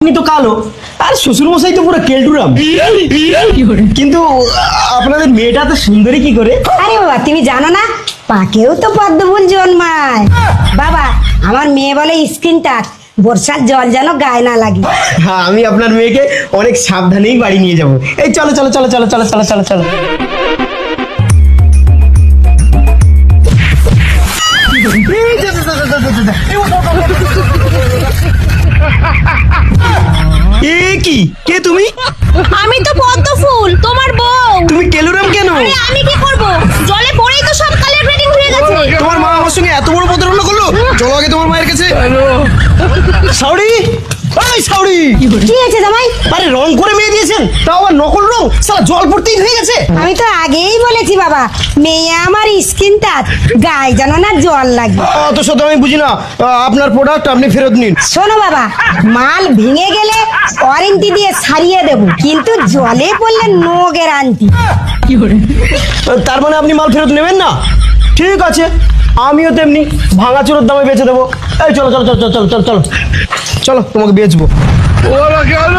আপনি তো কালো আর শ্বশুর মশাই তো পুরো কেলটুরাম। কিন্তু আপনাদের মেয়েটা তো সুন্দরী কি করে? আরে বাবা তুমি জানো না, পাকেও তো পদ্মফুল জন্মায়। বাবা আমার মেয়ে বলে স্কিন টাচ, বর্ষার জল যেন গায়ে না লাগে। হ্যাঁ, আমি আপনার মেয়েকে অনেক সাবধানেই বাড়ি নিয়ে যাব। এই চলো চলো চলো চলো চলো চলো চলো চলো। এ কি, কে তুমি? আমি তো পদ্মফুল, তোমার বউ। তুমি কেলুরাম কেন? আরে আমি কি করব, জলে পড়েই তো সব কালার গ্রেডিং হয়ে গেছে। তোমার মা আমার সঙ্গে এত বড় প্রতারণা করলো? চলো আগে তোমার মায়ের কাছে। সাউরি, এই সাউরি, কি হয়েছে জামাই? আরে রং করে মেয়ে দিয়েছেন, তাও আবার নকল রং, সারা জল পড়তেই হয়ে গেছে। আমি তো আগেই বলেছি বাবা, মেয়ে আমার স্কিন টাচ, গায়ে যেন না জল লাগে। অত শত আমি বুঝি না। আপনার প্রোডাক্ট আপনি ফেরত নিন। শোনো বাবা, মাল ভেঙে গেলে ওয়ারেন্টি দিয়ে সারিয়ে দেবো, কিন্তু জলে পড়লে নো গ্যারান্টি। তার মানে আপনি মাল ফেরত নেবেন না? ঠিক আছে, আমিও তেমনি ভাঙাচোরের দামে বেচে দেবো। এই চলো চলো চলো চলো চলো চলো চলো, তোমাকে বেচবো। ওরা কেন